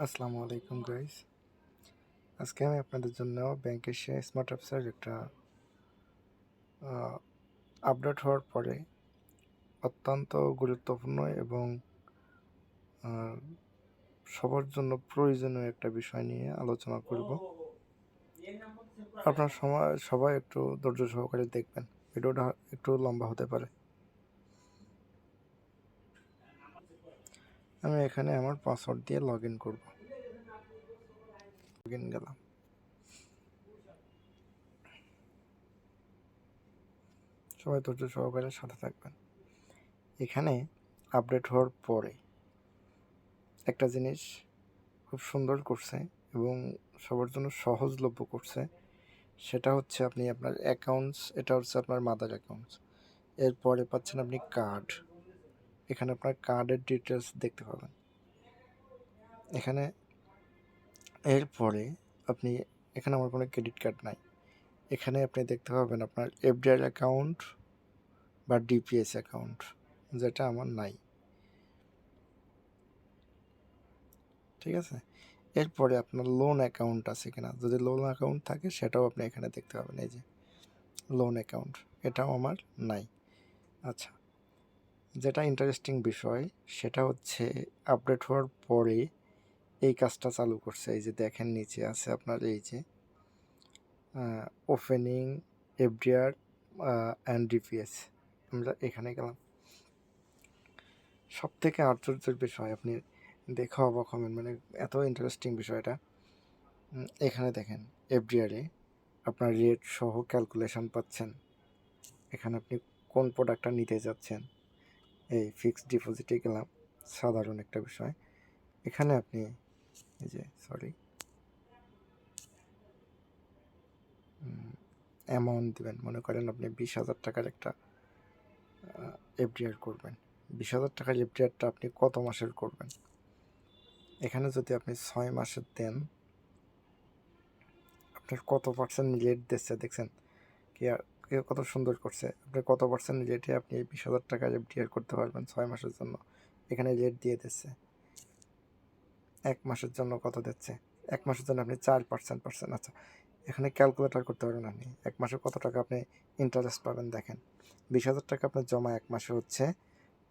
আসসালামু আলাইকুম গাইস। আজকে আমি আপনাদের জন্য ব্যাংক এশিয়া স্মার্ট অ্যাপসের একটা আপডেট হওয়ার পরে অত্যন্ত গুরুত্বপূর্ণ এবং আহ, সবার জন্য প্রয়োজনীয় একটা বিষয় নিয়ে আলোচনা করব। আপনার সবাই একটু ধৈর্য সহকারে দেখবেন, ভিডিওটা একটু লম্বা হতে পারে। আমি এখানে আমার পাসওয়ার্ড দিয়ে লগ ইন করবো। লগ ইন গেলাম। সবাই ধৈর্য সহকারে সাথে থাকবেন। এখানে আপডেট হওয়ার পরে একটা জিনিস খুব সুন্দর করছে এবং সবার জন্য সহজলভ্য করছে, সেটা হচ্ছে আপনি আপনার অ্যাকাউন্টস, এটা হচ্ছে আপনার মাদার অ্যাকাউন্টস, এরপরে পাচ্ছেন আপনি কার্ড। এখানে আপনার কার্ডের ডিটেলস দেখতে পাবেন এখানে। এরপরে আপনি এখানে আমার কোনো ক্রেডিট কার্ড নাই, এখানে আপনি দেখতে পাবেন আপনার এফডিআর অ্যাকাউন্ট বা ডিপিএস অ্যাকাউন্ট, যেটা আমার নাই। ঠিক আছে, এরপরে আপনার লোন অ্যাকাউন্ট আছে কিনা, যদি লোন অ্যাকাউন্ট থাকে সেটাও আপনি এখানে দেখতে পাবেন। এই যে লোন অ্যাকাউন্ট, এটাও আমার নাই। আচ্ছা, যেটা ইন্টারেস্টিং বিষয় সেটা হচ্ছে আপডেট হওয়ার পরে এই কাজটা চালু করছে। এই যে দেখেন নিচে আছে আপনার এই যে ওপেনিং এফডিআর অ্যান্ড ডিপিএস। আমরা এখানে গেলাম। সব থেকে আশ্চর্যের বিষয়, আপনি দেখে অবাক হবেন, মানে এত ইন্টারেস্টিং বিষয়টা। এখানে দেখেন এফডিআরে আপনার রেট সহ ক্যালকুলেশন পাচ্ছেন। এখানে আপনি কোন প্রোডাক্টটা নিতে যাচ্ছেন, এই ফিক্সড ডিপোজিটে গেলাম, সাধারণ একটা বিষয়। এখানে আপনি এই যে অ্যামাউন্ট দেবেন। মনে করেন আপনি 20,000 টাকার একটা এফডিআর করবেন। 20,000 টাকার এফডিআরটা আপনি কত মাসের করবেন? এখানে যদি আপনি 6 মাসের দেন, আপনার কত পার্সেন্ট রেট দিচ্ছে দেখছেন? কে কত সুন্দর করছে। আপনার কত পার্সেন্ট রেটে আপনি এই 20,000 টাকার এফডিআর করতে পারবেন 6 মাসের জন্য। এখানে রেট দিয়ে দিচ্ছে। 1 মাসের জন্য কত দিচ্ছে? 1 মাসের জন্য আপনি 4%। আচ্ছা, এখানে ক্যালকুলেটর করতে পারবেন আপনি 1 মাসে কত টাকা আপনি ইন্টারেস্ট পাবেন। দেখেন 20,000 টাকা আপনার জমা 1 মাসে হচ্ছে,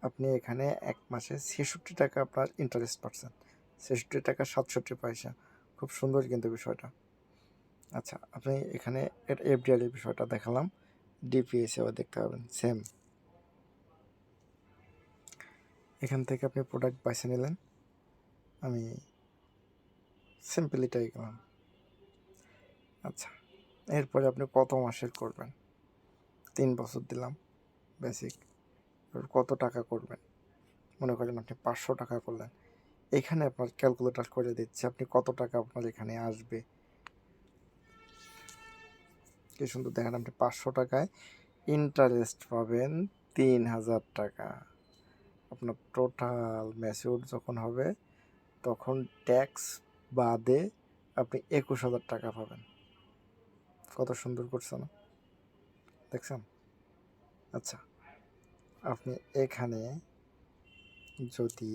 আপনি এখানে 1 মাসে 66 টাকা আপনার ইন্টারেস্ট পাচ্ছেন। 66 টাকা 67 পয়সা। খুব সুন্দর কিন্তু বিষয়টা। আচ্ছা, আপনি এখানে এফডিআর এর বিষয়টা দেখালাম, ডিপিএস এও দেখতে পাবেন সেম। এখান থেকে আপনি প্রোডাক্ট বেছে নিলেন, আমি সিম্পল এটাই গেলাম। আচ্ছা, এরপরে আপনি কত মাসের করবেন? 3 বছর দিলাম বেসিক। কত টাকা করবেন? মনে করেন আপনি 500 টাকা করলেন, এখানে আপনার ক্যালকুলেটর করে দিচ্ছে আপনি কত টাকা আপনার এখানে আসবে। কি সুন্দর দেখেন, আপনি 500 টাকায় ইন্টারেস্ট পাবেন 3,000 টাকা। আপনার টোটাল ম্যাচিউর যখন হবে তখন ট্যাক্স বাদে আপনি 21,000 টাকা পাবেন। কত সুন্দর করছে না, দেখছেন? আচ্ছা, আপনি এখানে যদি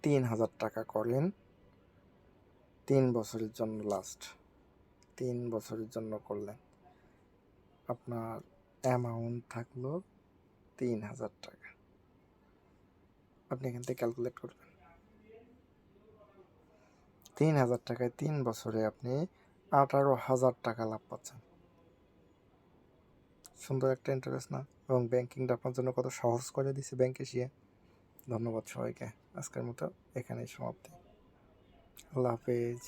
3,000 টাকা করেন 3 বছরের জন্য, লাস্ট 3 বছরের জন্য করলেন, আপনার অ্যামাউন্ট থাকলো 3,000 টাকা। আপনি এখান থেকে ক্যালকুলেট করবেন। 3,000 টাকায় 3 বছরে আপনি 18,000 টাকা লাভ পাচ্ছেন। সুন্দর একটা ইন্টারেস্ট না? এবং ব্যাংকিংটা আপনার জন্য কত সহজ করে দিছে ব্যাংক এশিয়া। ধন্যবাদ সবাইকে। আজকের মতো এখানেই সমাপ্তি। আল্লাহ হাফেজ।